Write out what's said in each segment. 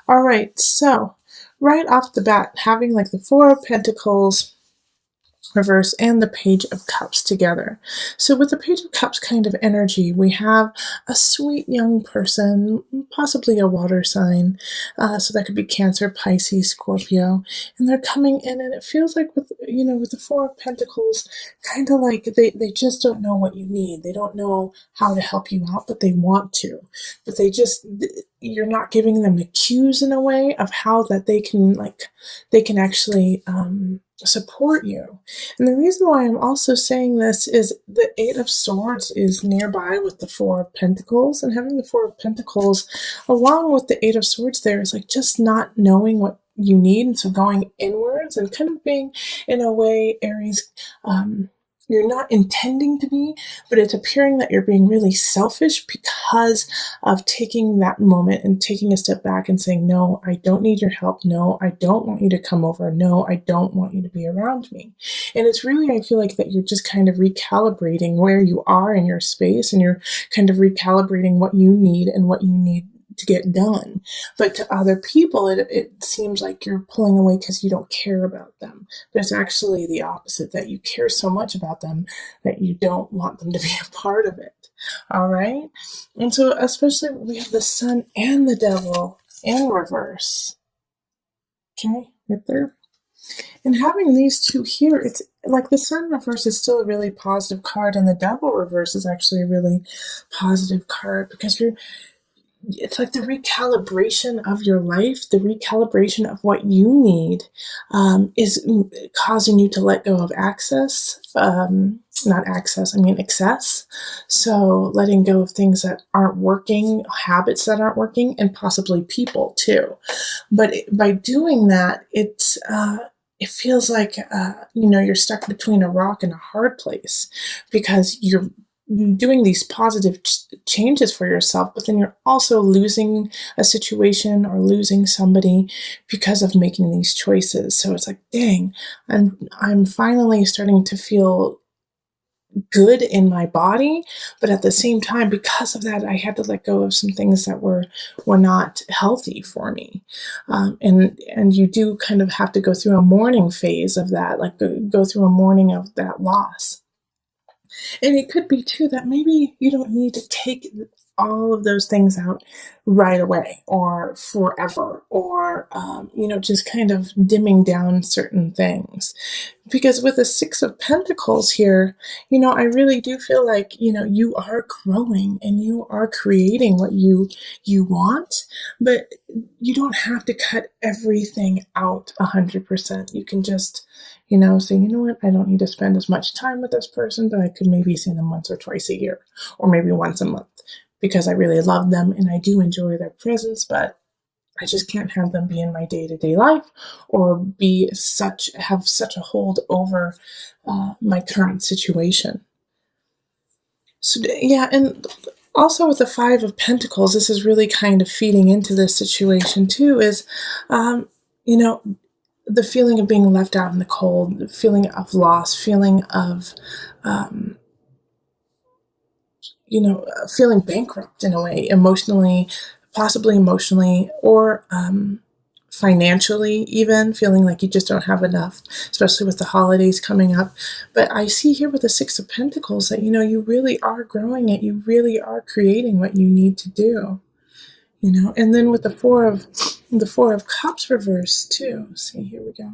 All right, so right off the bat, having like the Four of Pentacles reverse and the Page of Cups together. So with the Page of Cups kind of energy, we have a sweet young person, possibly a water sign. So that could be Cancer, Pisces, Scorpio, and they're coming in, and it feels like with the Four of Pentacles, kind of like they just don't know what you need. They don't know how to help you out, but they want to. But you're not giving them the cues in a way of how that they can actually support you. And the reason why I'm also saying this is the Eight of Swords is nearby with the Four of Pentacles, and having the Four of Pentacles along with the Eight of Swords there is like just not knowing what you need, and so going inwards and kind of being, in a way, Aries, you're not intending to be, but it's appearing that you're being really selfish because of taking that moment and taking a step back and saying, no, I don't need your help. No, I don't want you to come over. No, I don't want you to be around me. And it's really, I feel like that you're just kind of recalibrating where you are in your space, and you're kind of recalibrating what you need and what you need to get done. But to other people, it seems like you're pulling away because you don't care about them. But it's actually the opposite, that you care so much about them that you don't want them to be a part of it. All right? And so, especially we have the Sun and the Devil in reverse. Okay, right there. And having these two here, it's like the Sun reverse is still a really positive card, and the Devil reverse is actually a really positive card, because it's like the recalibration of your life, the recalibration of what you need, is causing you to let go of excess. So letting go of things that aren't working, habits that aren't working, and possibly people too. But by doing that, it feels like, you're stuck between a rock and a hard place, because you're doing these positive changes for yourself, but then you're also losing a situation or losing somebody because of making these choices. So it's like, dang, I'm finally starting to feel good in my body, but at the same time, because of that, I had to let go of some things that were not healthy for me. And you do kind of have to go through a mourning phase of that, like go through a mourning of that loss. And it could be too that maybe you don't need to take all of those things out right away or forever, or, just kind of dimming down certain things. Because with the Six of Pentacles here, I really do feel like, you are growing and you are creating what you want, but you don't have to cut everything out 100%. You can just, say, what, I don't need to spend as much time with this person, but I could maybe see them once or twice a year, or maybe once a month, because I really love them and I do enjoy their presence, but I just can't have them be in my day-to-day life, or have such a hold over my current situation. So yeah, and also with the Five of Pentacles, this is really kind of feeding into this situation too, is, the feeling of being left out in the cold, the feeling of loss, feeling of, feeling bankrupt in a way, emotionally, possibly emotionally, or financially, even feeling like you just don't have enough, especially with the holidays coming up. But I see here with the Six of Pentacles that, you really are growing it. You really are creating what you need to do, and then with the Four of Cups reverse too. See, here we go.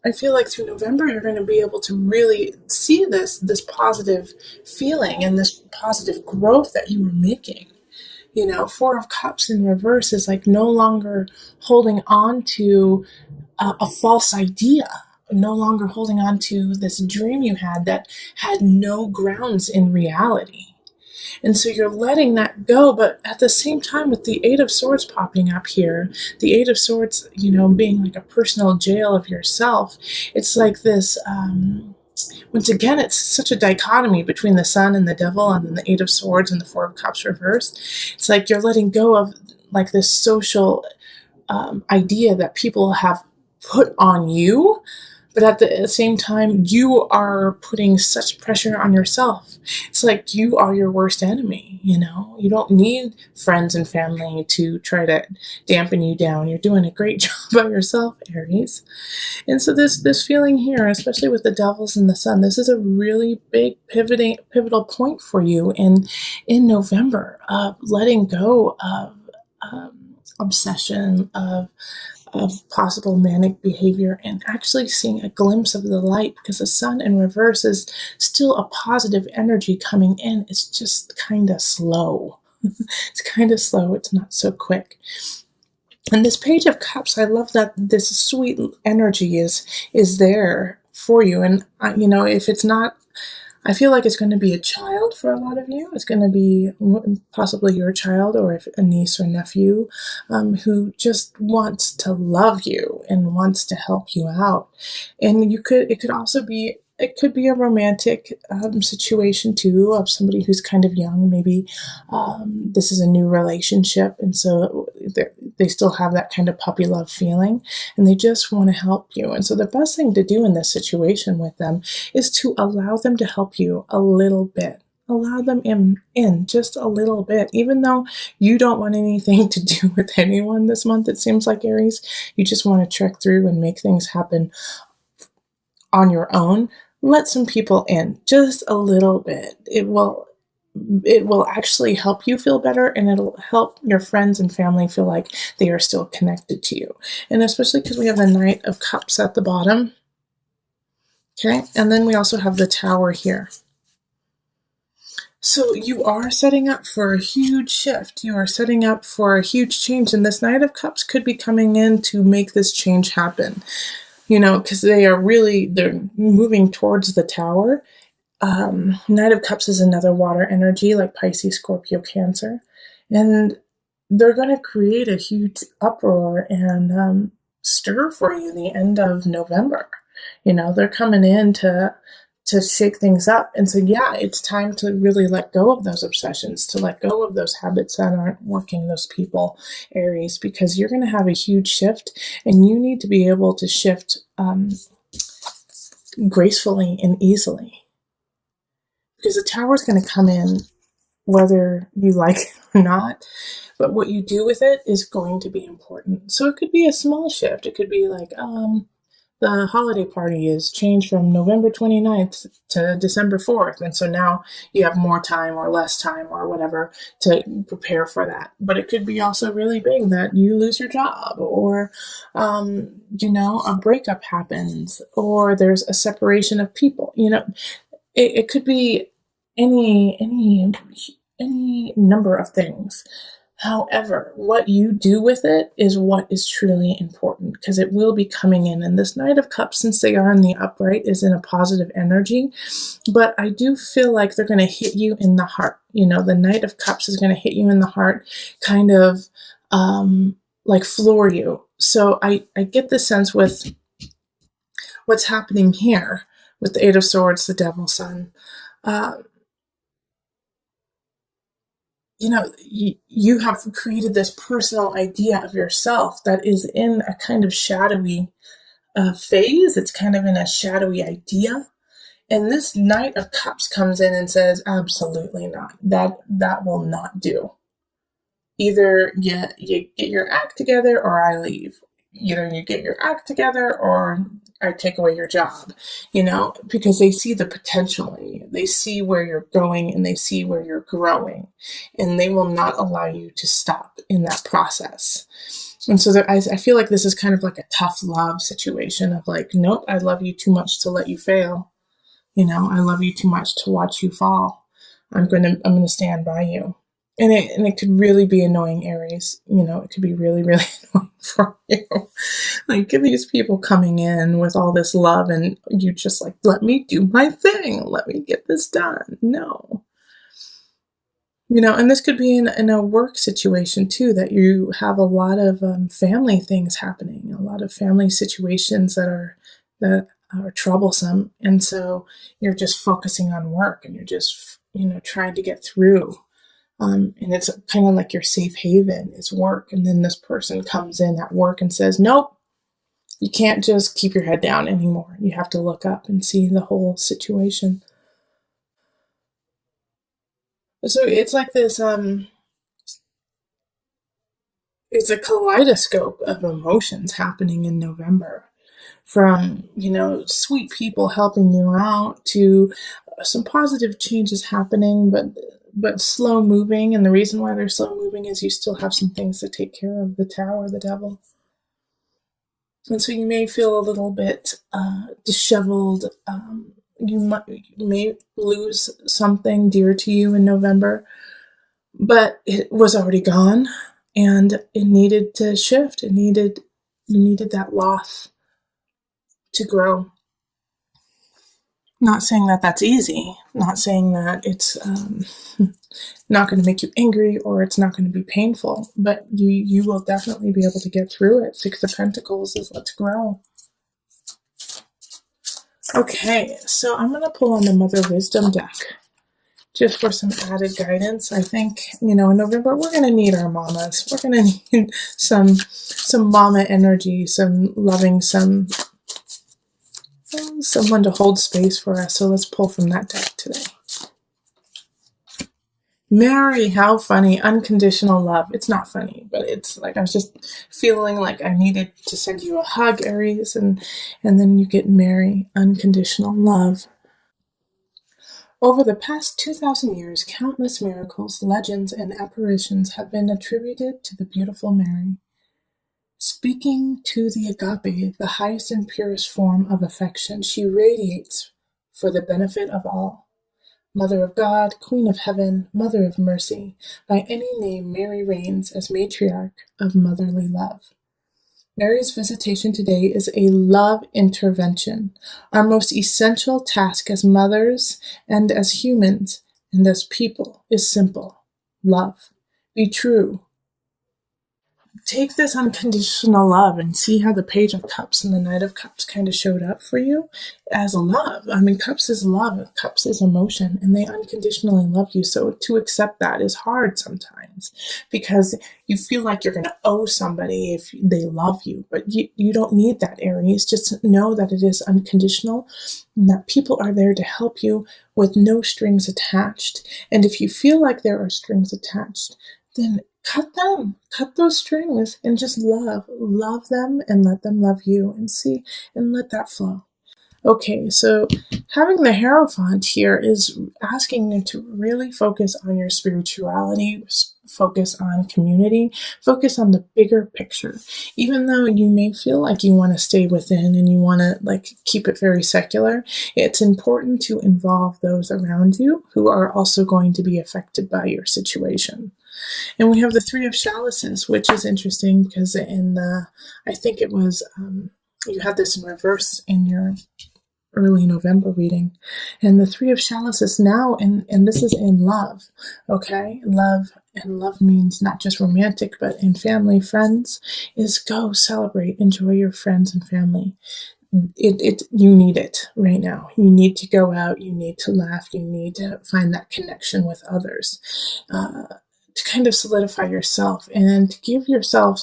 I feel like through November, you're going to be able to really see this positive feeling and this positive growth that you were making. Four of Cups in reverse is like no longer holding on to a false idea, no longer holding on to this dream you had that had no grounds in reality. And so you're letting that go, but at the same time, with the Eight of Swords popping up here, the Eight of Swords, being like a personal jail of yourself, it's like this, once again, it's such a dichotomy between the Sun and the Devil, and then the Eight of Swords and the Four of Cups reversed. It's like you're letting go of like this social idea that people have put on you, But at the same time, you are putting such pressure on yourself. It's like you are your worst enemy, you know? You don't need friends and family to try to dampen you down. You're doing a great job by yourself, Aries. And so this feeling here, especially with the devils and the sun, this is a really big pivotal point for you in November of letting go of obsession, of possible manic behavior, and actually seeing a glimpse of the light, because the sun in reverse is still a positive energy coming in. It's just kind of slow. It's kind of slow. It's not so quick. And this Page of Cups, I love that this sweet energy is there for you. And you know, if it's not, I feel like it's going to be a child for a lot of you. It's going to be possibly your child, or if a niece or nephew, who just wants to love you and wants to help you out. And it could also be, it could be a romantic situation too, of somebody who's kind of young. Maybe this is a new relationship, and so they still have that kind of puppy love feeling, and they just want to help you. And so the best thing to do in this situation with them is to allow them to help you a little bit. Allow them in just a little bit, even though you don't want anything to do with anyone this month. It seems like, Aries, you just want to trek through and make things happen on your own. Let some people in just a little bit. It will actually help you feel better, and it'll help your friends and family feel like they are still connected to you. And especially because we have the Knight of Cups at the bottom. Okay, and then we also have the Tower here. So you are setting up for a huge shift. You are setting up for a huge change, and this Knight of Cups could be coming in to make this change happen. You know, because they're moving towards the Tower. Knight of Cups is another water energy, like Pisces, Scorpio, Cancer. And they're going to create a huge uproar and stir for you the end of November. You know, they're coming in to shake things up. And so, yeah, it's time to really let go of those obsessions, to let go of those habits that aren't working, those people, Aries, because you're going to have a huge shift, and you need to be able to shift gracefully and easily. Because the Tower is going to come in whether you like it or not, but what you do with it is going to be important. So it could be a small shift. It could be like, the holiday party is changed from November 29th to December 4th. And so now you have more time or less time or whatever to prepare for that. But it could be also really big that you lose your job, or, you know, a breakup happens, or there's a separation of people. You know, it could be any number of things. However, what you do with it is what is truly important, because it will be coming in. And this Knight of Cups, since they are in the upright, is in a positive energy. But I do feel like they're going to hit you in the heart. You know, the Knight of Cups is going to hit you in the heart, kind of like floor you. So I get the sense with what's happening here with the Eight of Swords, the Devil, Sun. You know, you have created this personal idea of yourself that is in a kind of shadowy phase. It's kind of in a shadowy idea. And this Knight of Cups comes in and says, absolutely not. That will not do. Either you get your act together or I leave. Either you get your act together or I take away your job, you know, because they see the potential in you. They see where you're going, and they see where you're growing, and they will not allow you to stop in that process. And so I feel like this is kind of like a tough love situation of like, nope, I love you too much to let you fail. You know, I love you too much to watch you fall. I'm gonna stand by you. And it could really be annoying, Aries. You know, it could be really, really annoying for you. Like, these people coming in with all this love, and you just like, let me do my thing. Let me get this done. No. You know, and this could be in a work situation too, that you have a lot of family things happening, a lot of family situations that are troublesome. And so you're just focusing on work, and you're just, you know, trying to get through. And it's kind of like your safe haven is work. And then this person comes in at work and says, nope, You can't just keep your head down anymore. You have to look up and see the whole situation. So it's like this, it's a kaleidoscope of emotions happening in November. From, sweet people helping you out to some positive changes happening, but slow moving. And the reason why they're slow moving is you still have some things to take care of, the tower, the devil. And so you may feel a little bit disheveled. You may lose something dear to you in November, but it was already gone, and it needed to shift. You needed that loss to grow. Not saying that that's easy. Not saying that it's not going to make you angry or it's not going to be painful, but you will definitely be able to get through it. Six of Pentacles is let's grow. Okay, so I'm going to pull on the Mother Wisdom deck just for some added guidance. I think, in November, we're going to need our mamas. We're going to need some mama energy, some loving, someone to hold space for us. So let's pull from that deck today. Mary, how funny. Unconditional love. It's not funny, but it's like I was just feeling like I needed to send you a hug, Aries, and then you get Mary, unconditional love. Over the past 2,000 years, countless miracles, legends, and apparitions have been attributed to the beautiful Mary. Speaking to the agape, the highest and purest form of affection, she radiates for the benefit of all. Mother of God, Queen of Heaven, Mother of Mercy, by any name Mary reigns as matriarch of motherly love. Mary's visitation today is a love intervention. Our most essential task as mothers and as humans and as people is simple. Love. Be true. Take this unconditional love and see how the Page of Cups and the Knight of Cups kind of showed up for you as love. I mean, Cups is love, Cups is emotion, and they unconditionally love you. So to accept that is hard sometimes because you feel like you're going to owe somebody if they love you, but you don't need that, Aries. Just know that it is unconditional and that people are there to help you with no strings attached. And if you feel like there are strings attached, then cut them, cut those strings and just love them and let them love you and let that flow. Okay, so having the Hierophant here is asking you to really focus on your spirituality, focus on community, focus on the bigger picture. Even though you may feel like you want to stay within and you want to keep it very secular, it's important to involve those around you who are also going to be affected by your situation. And we have the Three of Chalices, which is interesting because I think it was, you had this in reverse in your early November reading. And the Three of Chalices now, and this is in love, okay? Love means not just romantic, but in family, friends, is go celebrate, enjoy your friends and family. You need it right now. You need to go out, you need to laugh, you need to find that connection with others. To kind of solidify yourself and to give yourself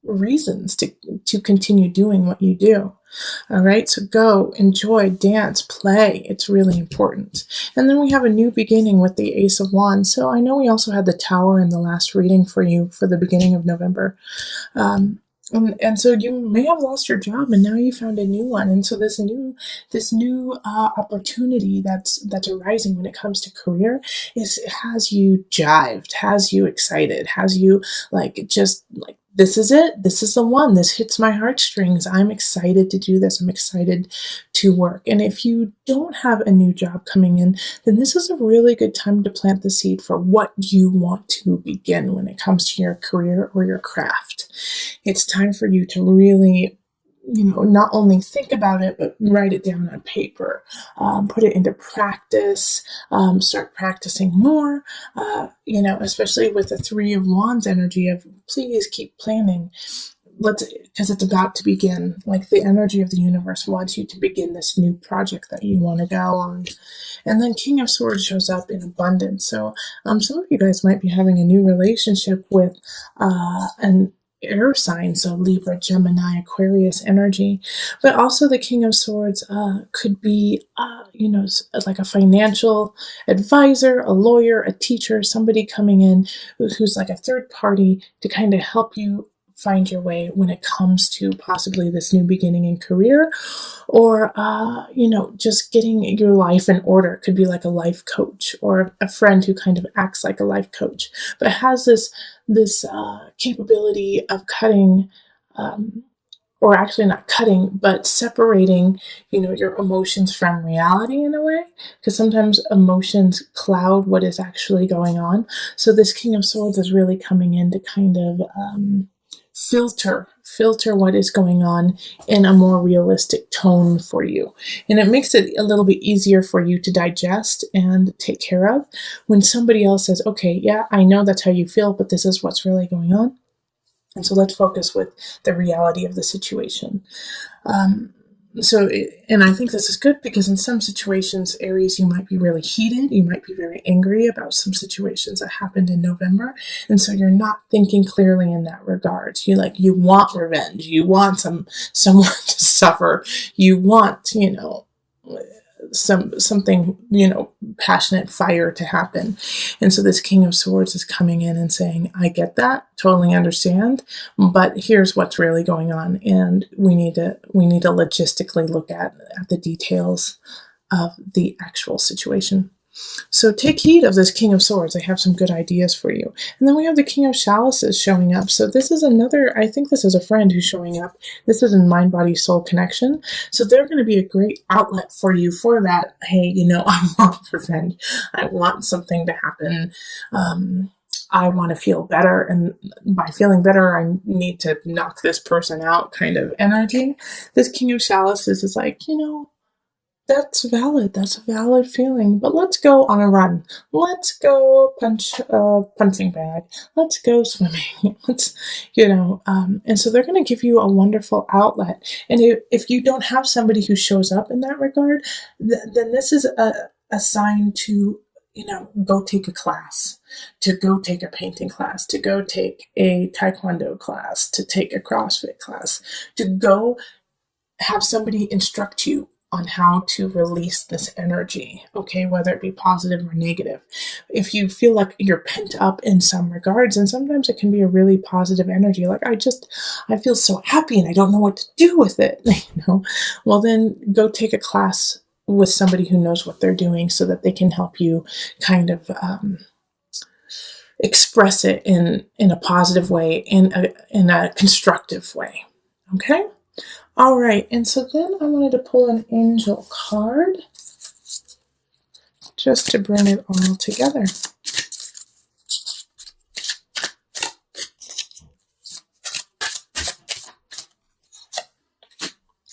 reasons to continue doing what you do. All right, so go, enjoy, dance, play. It's really important. And then we have a new beginning with the Ace of Wands. So I know we also had the Tower in the last reading for you for the beginning of November. And so you may have lost your job and now you found a new one. And so this new opportunity that's arising when it comes to career has you jived, has you excited, has you this is it. This is the one. This hits my heartstrings. I'm excited to do this. I'm excited to work. And if you don't have a new job coming in, then this is a really good time to plant the seed for what you want to begin when it comes to your career or your craft. It's time for you to really, not only think about it, but write it down on paper, put it into practice, start practicing more, especially with the Three of Wands energy of please keep planning. Because it's about to begin. Like the energy of the universe wants you to begin this new project that you want to go on. And then King of Swords shows up in abundance. So some of you guys might be having a new relationship with air signs, so Libra, Gemini, Aquarius energy. But also the King of Swords could be, like a financial advisor, a lawyer, a teacher, somebody coming in who's like a third party to kind of help you find your way when it comes to possibly this new beginning in career, or just getting your life in order. It could be like a life coach or a friend who kind of acts like a life coach, but has this capability of cutting, or actually not cutting, but separating, your emotions from reality in a way, because sometimes emotions cloud what is actually going on. So this King of Swords is really coming in to kind of filter what is going on in a more realistic tone for you. And it makes it a little bit easier for you to digest and take care of when somebody else says, okay, yeah, I know that's how you feel, but this is what's really going on. And so let's focus with the reality of the situation. And I think this is good because in some situations, Aries, you might be really heated. You might be very angry about some situations that happened in November. And so you're not thinking clearly in that regard. You want revenge. You want someone to suffer. You want, something, passionate fire to happen. And so this King of Swords is coming in and saying, I get that, totally understand, but here's what's really going on. And we need to logistically look at the details of the actual situation. So take heed of this King of Swords. I have some good ideas for you. And then we have the King of Chalices showing up. So this is another, I think this is a friend who's showing up. This is in mind, body, soul connection. So they're going to be a great outlet for you for that. Hey, I want revenge. I want something to happen. I want to feel better. And by feeling better, I need to knock this person out kind of energy. This King of Chalices is like, that's valid. That's a valid feeling. But let's go on a run. Let's go punch a punching bag. Let's go swimming. And so they're going to give you a wonderful outlet. And if you don't have somebody who shows up in that regard, then this is a sign to, go take a class, to go take a painting class, to go take a taekwondo class, to take a CrossFit class, to go have somebody instruct you on how to release this energy, okay, whether it be positive or negative. If you feel like you're pent up in some regards, and sometimes it can be a really positive energy, like I feel so happy and I don't know what to do with it, well then go take a class with somebody who knows what they're doing so that they can help you kind of express it in a positive way, in a constructive way, okay? All right, and so then I wanted to pull an angel card just to bring it all together.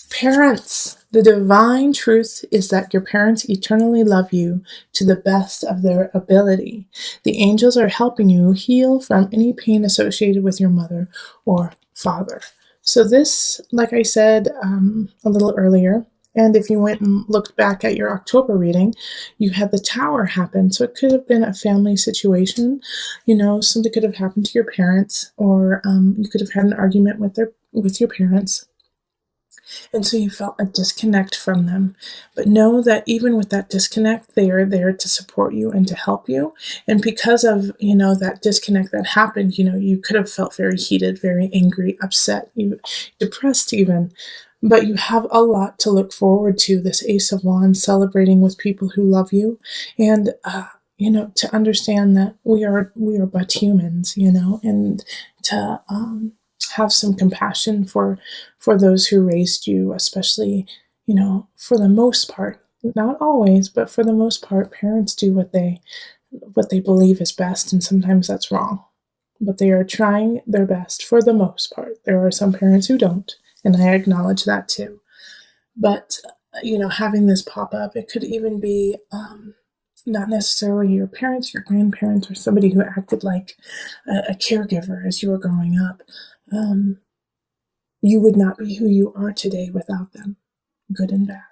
Parents, the divine truth is that your parents eternally love you to the best of their ability. The angels are helping you heal from any pain associated with your mother or father. So this, like I said a little earlier, and if you went and looked back at your October reading, you had the Tower happen. So it could have been a family situation. Something could have happened to your parents, or you could have had an argument with your parents. And so you felt a disconnect from them. But know that even with that disconnect, they are there to support you and to help you. And because of, that disconnect that happened, you could have felt very heated, very angry, upset, depressed even. But you have a lot to look forward to, this Ace of Wands, celebrating with people who love you. And, to understand that we are but humans, and to have some compassion for those who raised you, especially, for the most part, not always, but for the most part, parents do what they believe is best, and sometimes that's wrong. But they are trying their best for the most part. There are some parents who don't, and I acknowledge that too. But, having this pop up, it could even be not necessarily your parents, your grandparents, or somebody who acted like a caregiver as you were growing up. You would not be who you are today without them, good and bad.